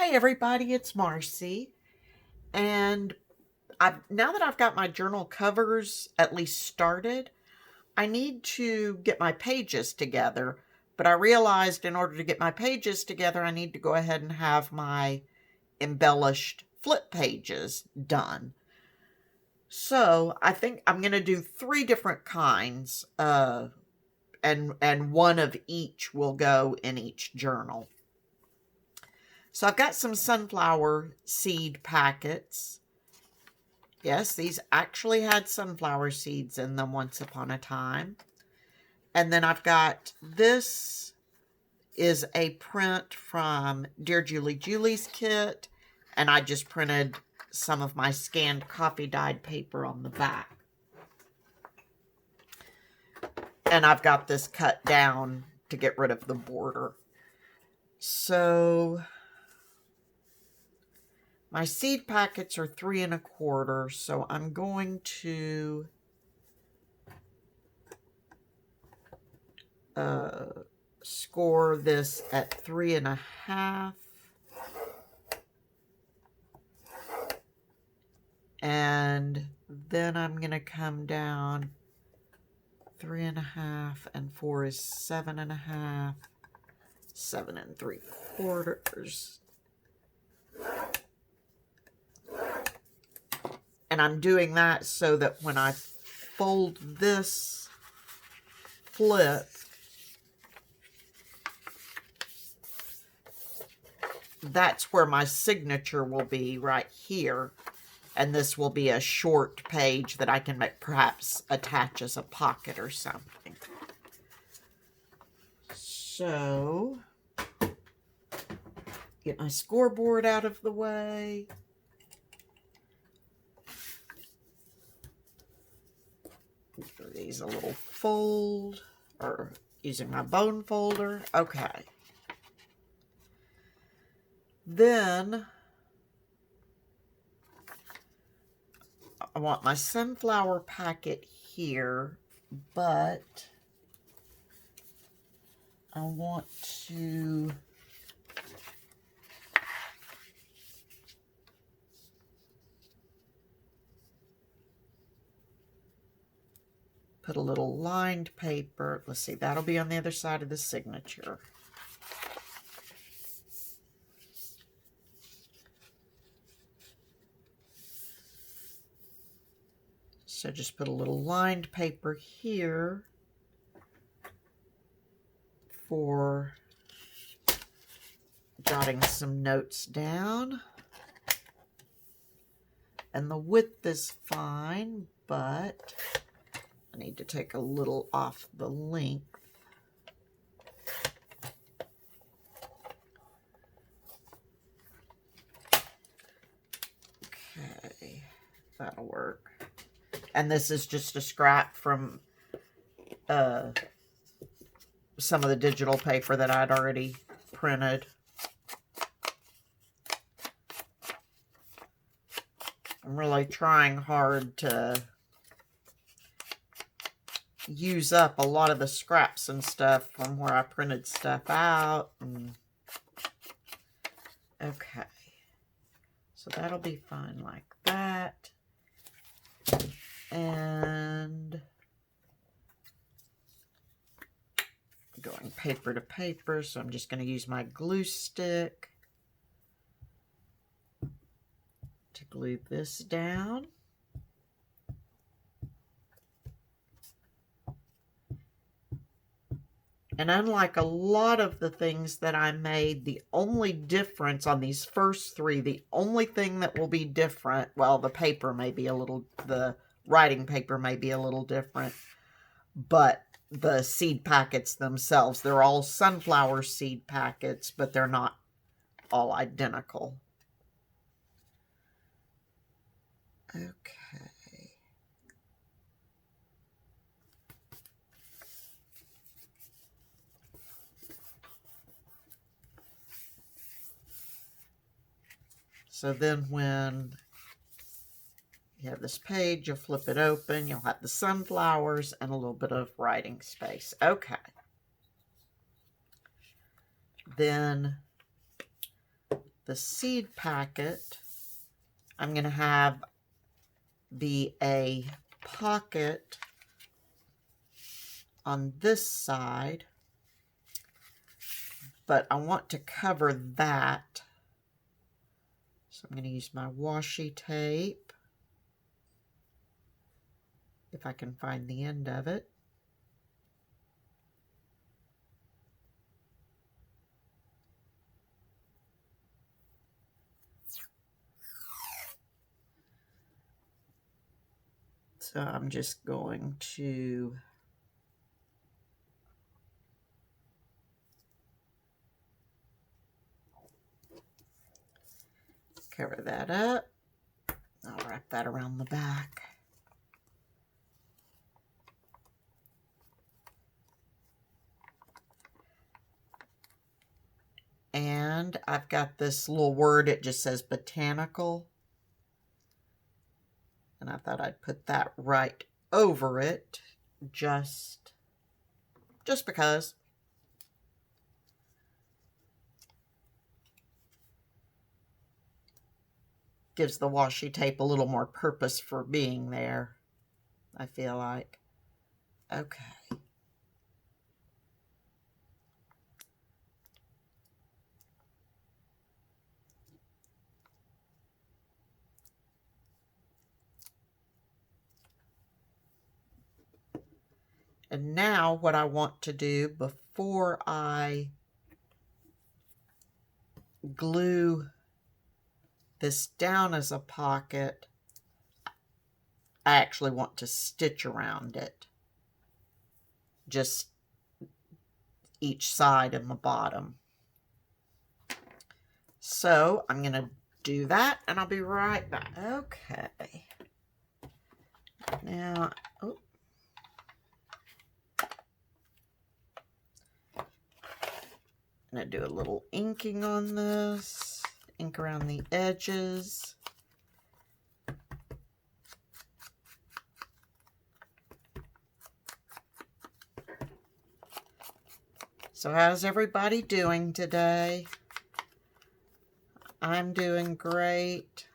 Hi everybody, it's Marcy, and now that I've got my journal covers at least started, I need to get my pages together, but I realized in order to get my pages together, I need to go ahead and have my embellished flip pages done. So I think I'm going to do 3 different kinds, and one of each will go in each journal. So I've got some sunflower seed packets. Yes, these actually had sunflower seeds in them once upon a time. And then I've got, this is a print from DearJulieJulie's kit, and I just printed some of my scanned copy dyed paper on the back. And I've got this cut down to get rid of the border. So my seed packets are 3 1/4, so I'm going to score this at 3 1/2, and then I'm going to come down 3 1/2, and 4 is 7 1/2, 7 3/4. And I'm doing that so that when I fold this flip, that's where my signature will be, right here. And this will be a short page that I can perhaps attach as a pocket or something. So, get my scoreboard out of the way. Give these a little fold, or using my bone folder. Okay. Then I want my sunflower packet here, but I want to put a little lined paper. Let's see, that'll be on the other side of the signature. So just put a little lined paper here for jotting some notes down. And the width is fine, but I need to take a little off the length. Okay, that'll work. And this is just a scrap from some of the digital paper that I'd already printed. I'm really trying hard to use up a lot of the scraps and stuff from where I printed stuff out. Okay, so that'll be fine like that. And going paper to paper, so I'm just going to use my glue stick to glue this down. And unlike a lot of the things that I made, the only difference on these first 3, the only thing that will be different, well, the paper may be a little, the writing paper may be a little different, but the seed packets themselves, they're all sunflower seed packets, but they're not all identical. Okay. So then when you have this page, you'll flip it open, you'll have the sunflowers and a little bit of writing space. Okay. Then the seed packet, I'm going to have be a pocket on this side, but I want to cover that. So I'm going to use my washi tape, if I can find the end of it. So I'm just going to cover that up. I'll wrap that around the back. And I've got this little word, it just says botanical. And I thought I'd put that right over it, just because. Gives the washi tape a little more purpose for being there, I feel like. Okay. And now what I want to do before I glue this down as a pocket, I actually want to stitch around it. Just each side and the bottom. So I'm going to do that and I'll be right back. Okay. Now, oh. I'm going to do a little inking on this, ink around the edges. So how's everybody doing today? I'm doing great.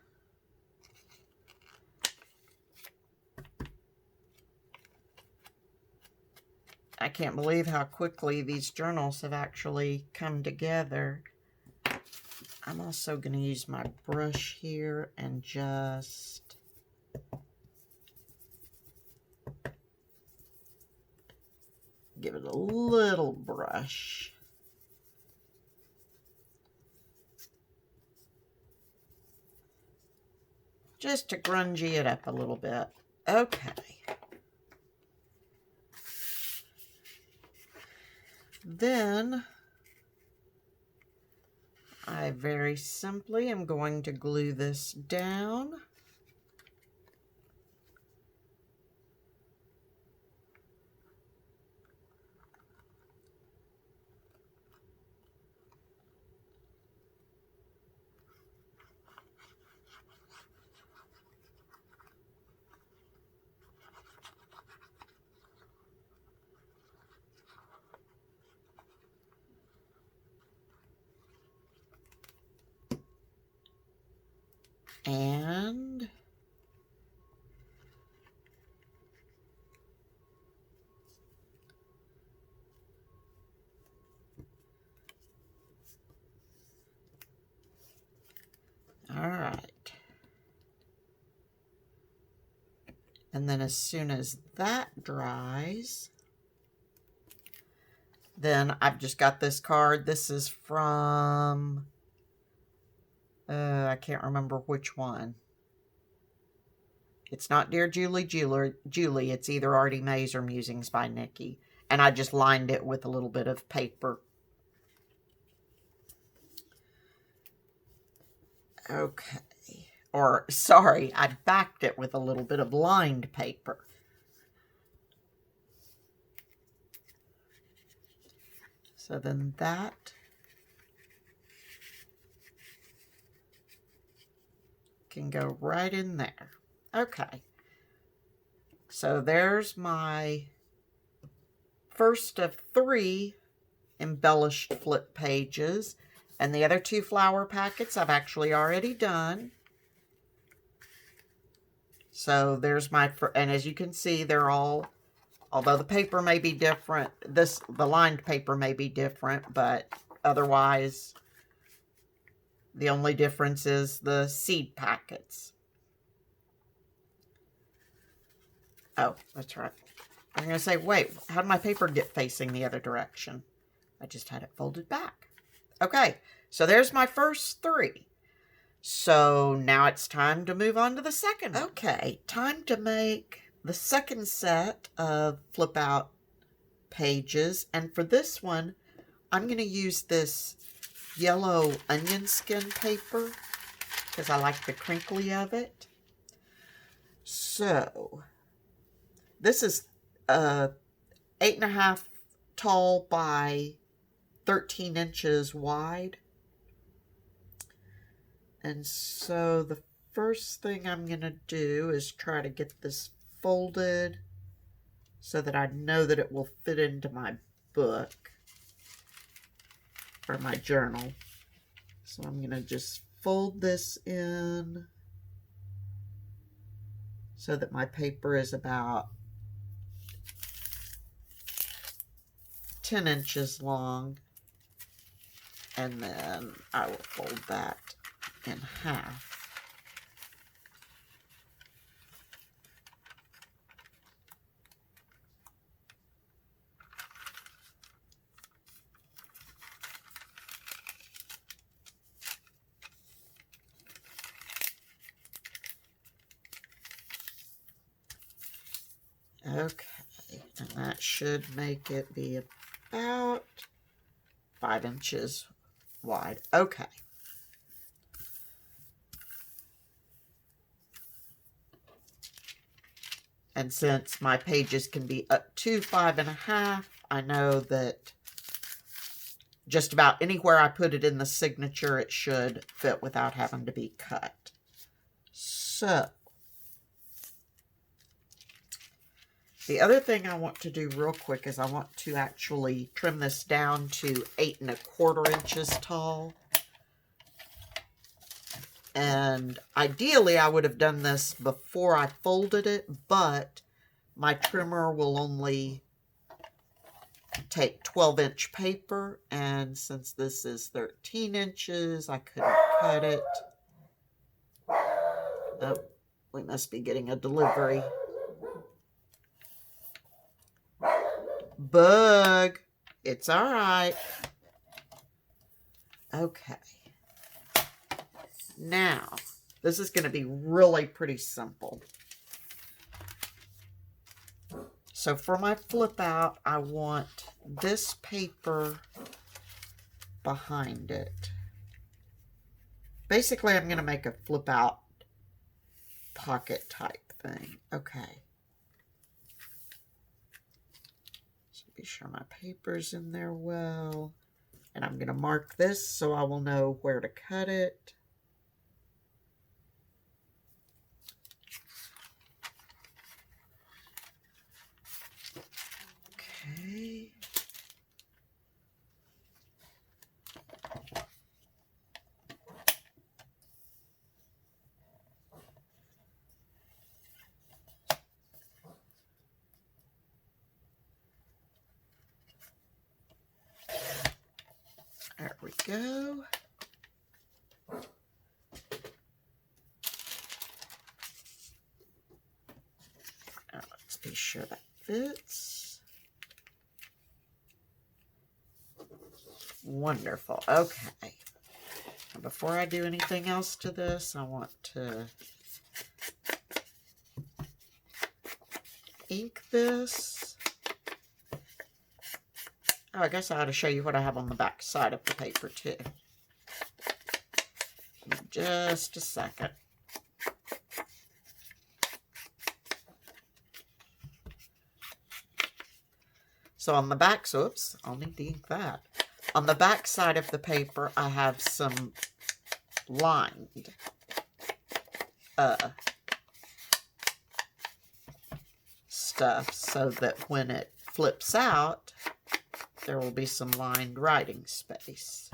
I can't believe how quickly these journals have actually come together. I'm also going to use my brush here and just give it a little brush. Just to grungy it up a little bit. Okay. Then I very simply am going to glue this down. And all right. And then as soon as that dries, then I've just got this card. This is from, I can't remember which one. It's not Dear Julie. It's either Artie Mays or Musings by Nikki. And I just lined it with a little bit of paper. Okay. Or, sorry, I backed it with a little bit of lined paper. So then that can go right in there. Okay. So there's my first of 3 embellished flip pages. And the other 2 flower packets I've actually already done. So there's my, and as you can see, they're all, although the paper may be different, the lined paper may be different, but otherwise, the only difference is the seed packets. Oh, that's right. I'm going to say, wait, how did my paper get facing the other direction? I just had it folded back. Okay, so there's my first 3. So now it's time to move on to the second. Okay, time to make the second set of flip out pages. And for this one, I'm going to use this yellow onion skin paper because I like the crinkly of it. So this is 8.5 tall by 13 inches wide. And so the first thing I'm going to do is try to get this folded so that I know that it will fit into my book or my journal. So I'm going to just fold this in so that my paper is about 10 inches long. And then I will fold that in half. Okay, and that should make it be about 5 inches wide. Okay. And since my pages can be up to 5.5, I know that just about anywhere I put it in the signature, it should fit without having to be cut. So, the other thing I want to do real quick is I want to actually trim this down to 8.25 inches tall. And ideally, I would have done this before I folded it, but my trimmer will only take 12-inch paper, and since this is 13 inches, I couldn't cut it. Oh, we must be getting a delivery. Bug. It's all right. Okay. Now, this is going to be really pretty simple. So for my flip out, I want this paper behind it. Basically, I'm going to make a flip out pocket type thing. Okay. So be sure my paper's in there well. And I'm going to mark this so I will know where to cut it. Okay. There we go. Now let's be sure that fits. Wonderful. Okay. Now before I do anything else to this, I want to ink this. Oh, I guess I ought to show you what I have on the back side of the paper, too. Just a second. So on the back, so oops, I'll need to ink that. On the back side of the paper, I have some lined stuff so that when it flips out, there will be some lined writing space.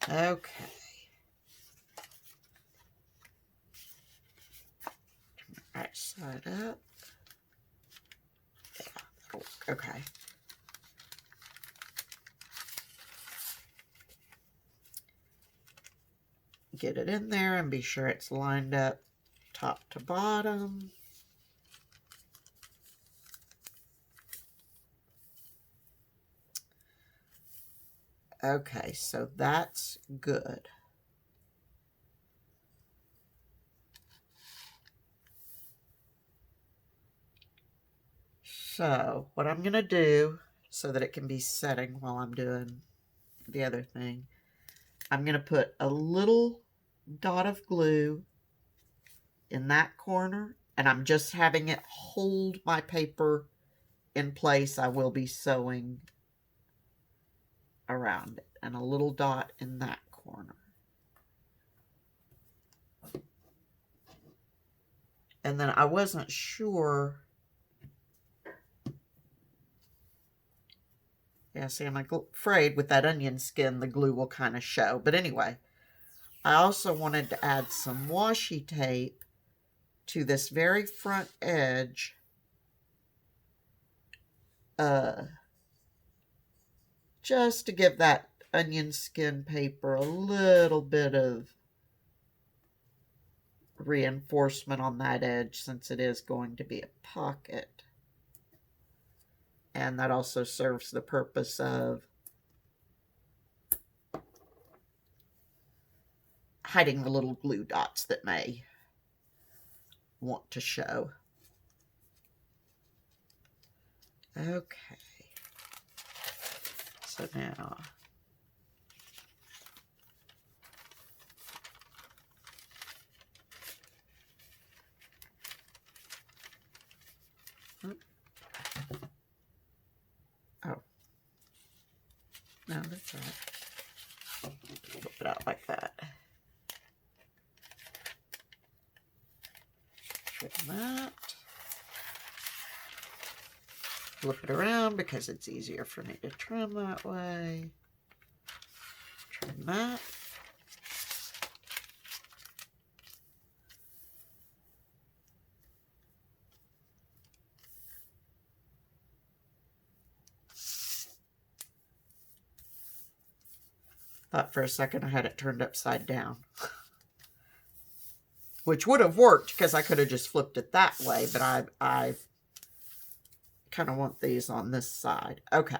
Okay. Turn the right side up. Yeah, that'll work. Okay. Get it in there and be sure it's lined up top to bottom. Okay, so that's good. So what I'm going to do so that it can be setting while I'm doing the other thing, I'm going to put a little dot of glue in that corner, and I'm just having it hold my paper in place. I will be sewing around it, and a little dot in that corner. And then I wasn't sure. Yeah, see, I'm afraid with that onion skin, the glue will kind of show. But anyway, I also wanted to add some washi tape to this very front edge. Just to give that onion skin paper a little bit of reinforcement on that edge, since it is going to be a pocket. And that also serves the purpose of hiding the little glue dots that may want to show. Okay. So now oh, no, that's all right. Flip it out like that. Trim that. Flip it around because it's easier for me to trim that way. Trim that. Thought for a second I had it turned upside down. Which would have worked because I could have just flipped it that way, but I kind of want these on this side. Okay.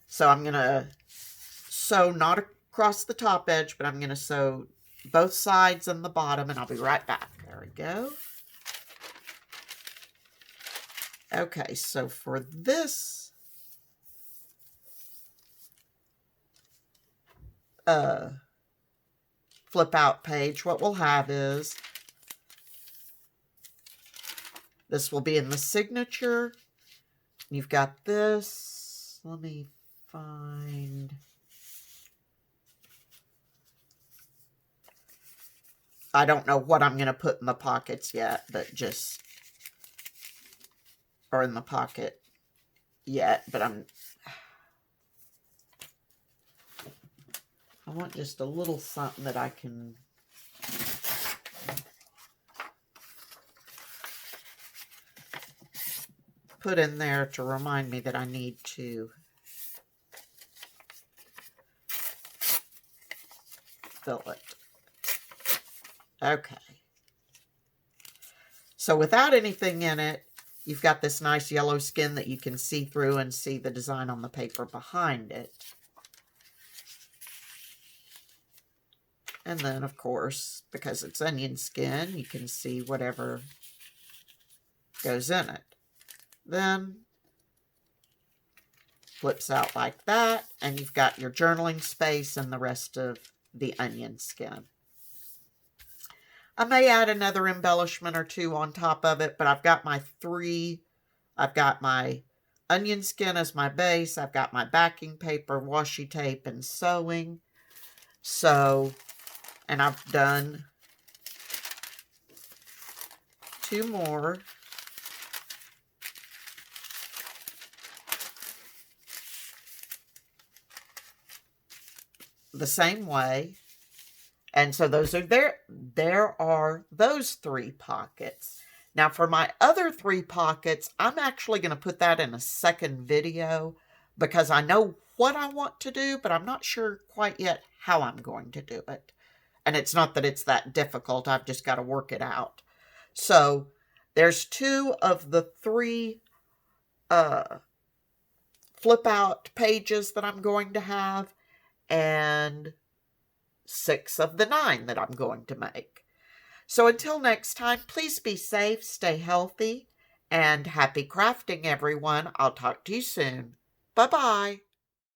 So I'm going to sew not across the top edge, but I'm going to sew both sides and the bottom, and I'll be right back. There we go. Okay, so for this flip out page, what we'll have is this will be in the signature. You've got this. Let me find. I don't know what I'm going to put in the pockets yet, but just, or in the pocket yet, but I want just a little something that I can put in there to remind me that I need to fill it. Okay. So without anything in it, you've got this nice yellow skin that you can see through and see the design on the paper behind it. And then, of course, because it's onion skin, you can see whatever goes in it. Then flips out like that, and you've got your journaling space and the rest of the onion skin. I may add another embellishment or two on top of it, but I've got my three. I've got my onion skin as my base. I've got my backing paper, washi tape, and sewing. So, and I've done 2 more. the same way. And so those are there are those 3 pockets. Now for my other 3 pockets, I'm actually going to put that in a second video because I know what I want to do, but I'm not sure quite yet how I'm going to do it. And it's not that it's that difficult. I've just got to work it out. So there's 2 of the 3 flip out pages that I'm going to have, and 6 of the 9 that I'm going to make. So until next time, please be safe, stay healthy, and happy crafting, everyone. I'll talk to you soon. Bye-bye.